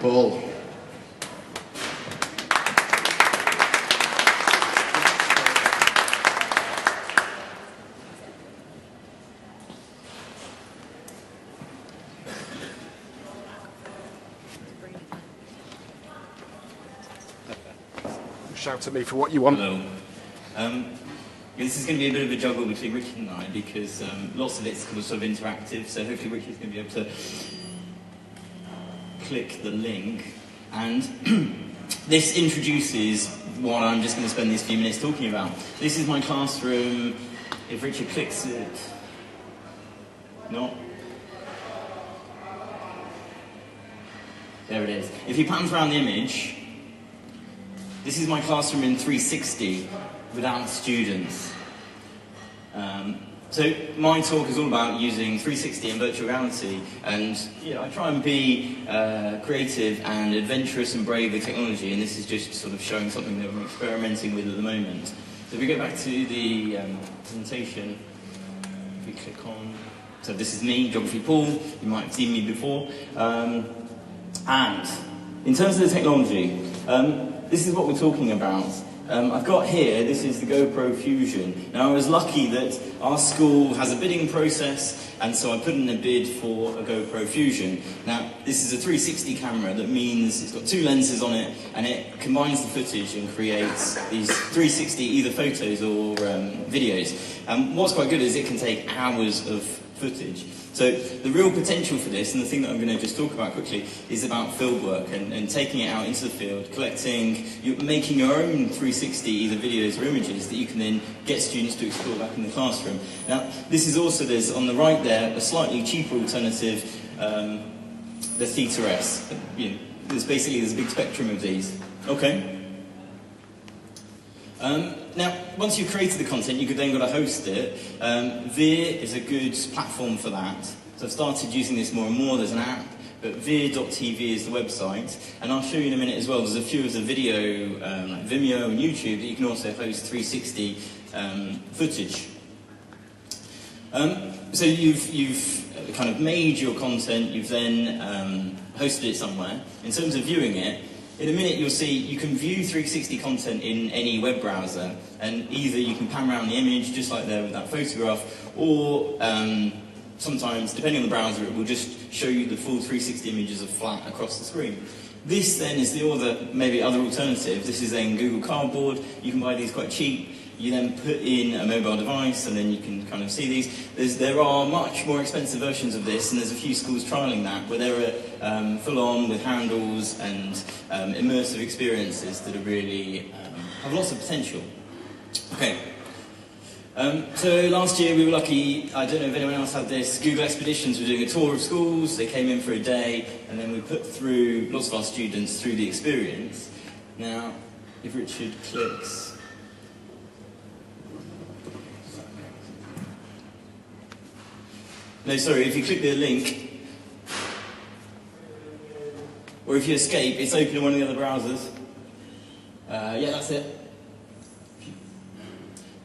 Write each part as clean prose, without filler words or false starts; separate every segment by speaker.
Speaker 1: Paul. Shout at me for what you want.
Speaker 2: Hello. This is going to be a bit of a juggle between Richard and I because lots of it's sort of interactive, so hopefully Richard's going to be able to click the link. And this introduces what I'm just going to spend these few minutes talking about. This is my classroom. If Richard clicks it... No? There it is. If he pans around the image, this is my classroom in 360 without students. So my talk is all about using 360 and virtual reality, and I try and be creative and adventurous and brave with technology, and this is just sort of showing something that I'm experimenting with at the moment. So if we go back to the presentation, if we click on, so this is me, Geography Paul, you might have seen me before, and in terms of the technology, this is what we're talking about. I've got here, this is the GoPro Fusion. Now I was lucky that our school has a bidding process, and so I put in a bid for a GoPro Fusion. Now this is a 360 camera, that means it's got two lenses on it, and it combines the footage and creates these 360 either photos or videos. What's quite good is it can take hours of footage. So the real potential for this, and the thing that I'm going to just talk about quickly, is about field work and taking it out into the field, collecting, making your own 360 either videos or images that you can then get students to explore back in the classroom. Now this is also, there's on the right there, a slightly cheaper alternative, the Theta S. There's a big spectrum of these. Okay. Now, once you've created the content, you could then go to host it. Veer is a good platform for that. So I've started using this more and more. There's an app, but veer.tv is the website. And I'll show you in a minute as well, there's a few of the video, like Vimeo and YouTube, that you can also host 360 footage. So you've kind of made your content, you've then hosted it somewhere. In terms of viewing it, in a minute you'll see you can view 360 content in any web browser, and either you can pan around the image just like there with that photograph, or sometimes, depending on the browser, it will just show you the full 360 images of flat across the screen. This then is the other alternative. This is then Google Cardboard. You can buy these quite cheap. You then put in a mobile device and then you can kind of see these. There are much more expensive versions of this, and there's a few schools trialling that, where they're full-on with handles and immersive experiences that are really have lots of potential. Okay. So last year we were lucky, I don't know if anyone else had this, Google Expeditions were doing a tour of schools. They came in for a day, and then we put through lots of our students through the experience. Now, if Richard clicks... No, sorry, if you click the link, or if you escape, it's open in one of the other browsers. Yeah, that's it.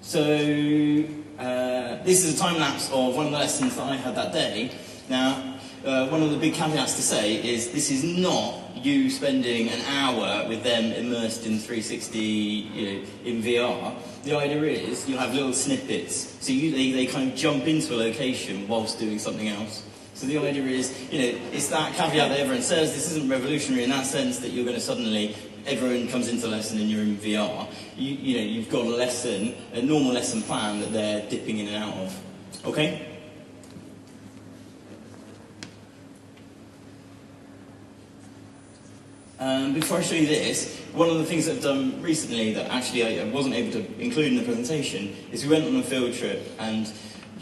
Speaker 2: So, this is a time-lapse of one of the lessons that I had that day. Now, one of the big caveats to say is this is not you spending an hour with them immersed in 360, in VR. The idea is you have little snippets, so they kind of jump into a location whilst doing something else. So the idea is, it's that caveat that everyone says, this isn't revolutionary in that sense that you're going to suddenly, everyone comes into a lesson and you're in VR. You've got a normal lesson plan that they're dipping in and out of. Okay? Before I show you this, one of the things that I've done recently that actually I wasn't able to include in the presentation is we went on a field trip, and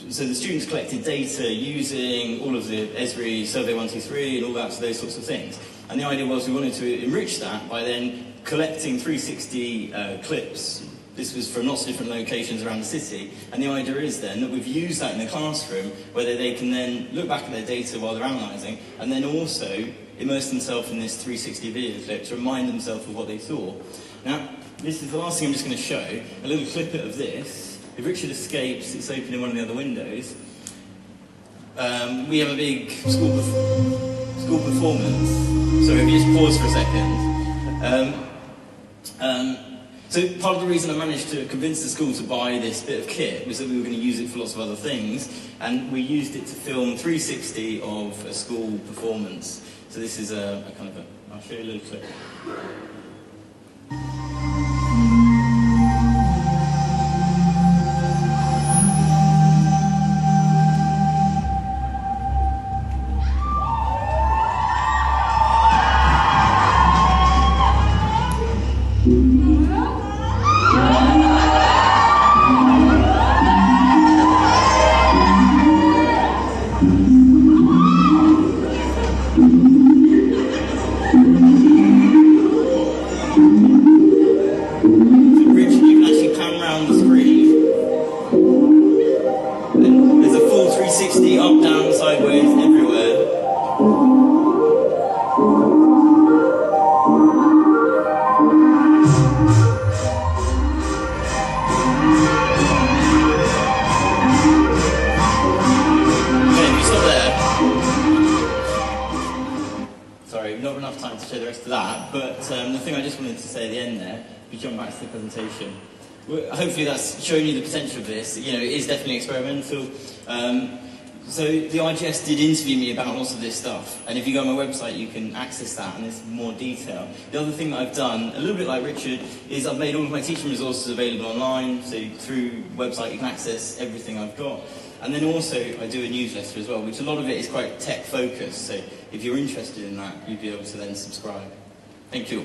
Speaker 2: so the students collected data using all of the Esri Survey 123 and all that, so those sorts of things. And the idea was we wanted to enrich that by then collecting 360 clips. This was from lots of different locations around the city, and the idea is then that we've used that in the classroom, where they can then look back at their data while they're analysing, and then also immerse themselves in this 360 video clip to remind themselves of what they saw. Now, this is the last thing I'm just going to show, a little clip of this. If Richard escapes, it's open in one of the other windows. We have a big school school performance. So if you just pause for a second. So part of the reason I managed to convince the school to buy this bit of kit was that we were going to use it for lots of other things, and we used it to film 360 of a school performance. So this is a kind of I'll show you a little clip. Up, down, sideways, everywhere. Okay, if you stop there. Sorry, not enough time to show the rest of that, but the thing I just wanted to say at the end there, if you jump back to the presentation, hopefully that's showing you the potential of this. You know, it is definitely experimental. So the IGS did interview me about lots of this stuff, and if you go on my website you can access that and there's more detail. The other thing that I've done, a little bit like Richard, is I've made all of my teaching resources available online, so through website you can access everything I've got. And then also I do a newsletter as well, which a lot of it is quite tech focused, so if you're interested in that you'd be able to then subscribe. Thank you.